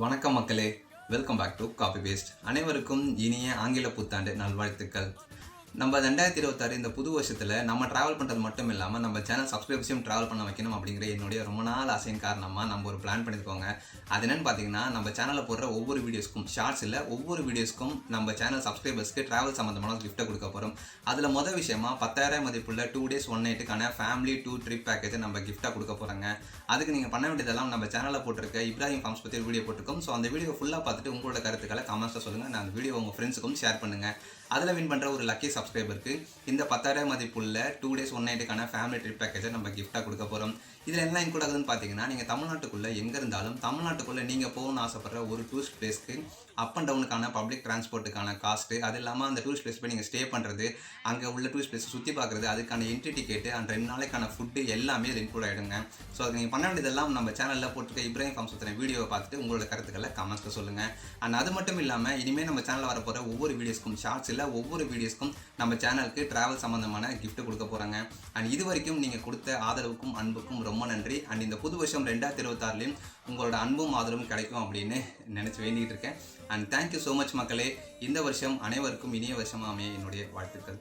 வணக்கம் மக்களே, welcome back to copy paste. அனைவருக்கும் இனிய ஆங்கில புத்தாண்டு நல்வாழ்த்துக்கள். நம்ம 2026 இந்த புது வருஷத்தில் நம்ம ட்ராவல் பண்ணுறது மட்டும் இல்லாமல் நம்ம சேனல் சப்ஸ்கிரைபர்ஸையும் ட்ராவல் பண்ண வைக்கணும் அப்படிங்கிற என்னுடைய ரொம்ப நாள் ஆசையின் காரணமாக நம்ம ஒரு பிளான் பண்ணியிருக்கோங்க. அது என்னென்னு பார்த்தீங்கன்னா, நம்ம சேனலில் போடுற ஒவ்வொரு வீடியோஸ்க்கும் ஷார்ட்ஸ் இல்லை ஒவ்வொரு வீடியோஸ்க்கும் நம்ம சேனல் சப்ஸ்கிரைபர்ஸ்க்கு ட்ராவல் சம்மந்தமான கிஃப்ட்டை கொடுக்க போகிறோம். அதில் மொதல் விஷயமா 10,000 மதிப்புள்ள 2 days 1 nightக்கான ஃபேமிலி டூர் ட்ரிப் பேக்கேஜை நம்ம கிஃப்ட்டாக கொடுக்க போகிறோங்க. அதுக்கு நீங்கள் பண்ண வேண்டியதெல்லாம் நம்ம சேனலில் போட்டிருக்க இப்ராஹிம் ஃபார்ம்ஸ் பற்றி வீடியோ போட்டிருக்கோம். ஸோ அந்த வீடியோ ஃபுல்லாக பார்த்துட்டு உங்களோட கருத்துக்களை கமெண்ட்ஸில் சொல்லுங்கள். நான் அந்த வீடியோ உங்கள் ஃப்ரெண்ட்ஸுக்கும் ஷேர் பண்ணுங்கள். அதில் வின் பண்ணுற ஒரு லக்கி சப்ஸ்கிரைபருக்கு இந்த 10,000 மதிப்புள்ள 2 days 1 nightக்கான ஃபேமிலி ட்ரிப் பேக்கேஜை நம்ம கிஃப்ட்டாக கொடுக்க போகிறோம். இதில் என்ன இன்க்ளூட் ஆகுதுன்னு பார்த்தீங்கன்னா, நீங்கள் தமிழ்நாட்டுக்குள்ளே எங்கே இருந்தாலும் தமிழ்நாட்டுக்குள்ளே நீங்கள் போகணும்னு ஆசைப்படுற ஒரு டூரிஸ்ட் பிளேஸ்க்கு அப் அண்ட் டவுனுக்கான பப்ளிக் டிரான்ஸ்போர்ட்டுக்கான காஸ்ட்டு, அது இல்லாமல் அந்த டூரிஸ்ட் பிளேஸ் போய் நீங்கள் ஸ்டே பண்ணுறது, அங்கே உள்ள டூரிஸ்ட் பிளேஸ் சுற்றி பார்க்குறது, அதுக்கான என்ட்ரி டிக்கெட்டு அண்ட் 2 நாளைக்கான ஃபுட்டு எல்லாமே இது இன்க்ளூட் ஆகிடுங்க. ஸோ அது நீங்கள் பண்ண வேண்டியதெல்லாம் நம்ம சேனலில் போட்டுருக்க இப்ராஹிம் ஃபார்ம்ஸ் பற்றின வீடியோவை பார்த்துட்டு உங்களோட கருத்துக்களை கமெண்ட்ஸில் சொல்லுங்கள். அண்ட் அது மட்டும் இல்லாமல் இனிமேல் நம்ம சேனலில் வரப்போகிற ஒவ்வொரு வீடியோஸ்க்கும் ஷார்ட்ஸ் இல்லை ஒவ்வொரு வீடியோஸ்க்கும் நம்ம சேனலுக்கு ட்ராவல் சம்மந்தமான கிஃப்ட் கொடுக்க போகிறாங்க. அண்ட் இது வரைக்கும் நீங்கள் கொடுத்த ஆதரவுக்கும் அன்புக்கும் ரொம்ப நன்றி. அண்ட் இந்த புது வருஷம் 2026லையும் உங்களோட அன்பும் ஆதரவும் கிடைக்கும் அப்படின்னு நினச்சி வேண்டிகிட்டு இருக்கேன். அண்ட் தேங்க்யூ ஸோ மச் மக்களே. இந்த வருஷம் அனைவருக்கும் இனிய வருஷமாக அமைய என்னுடைய வாழ்த்துக்கள்.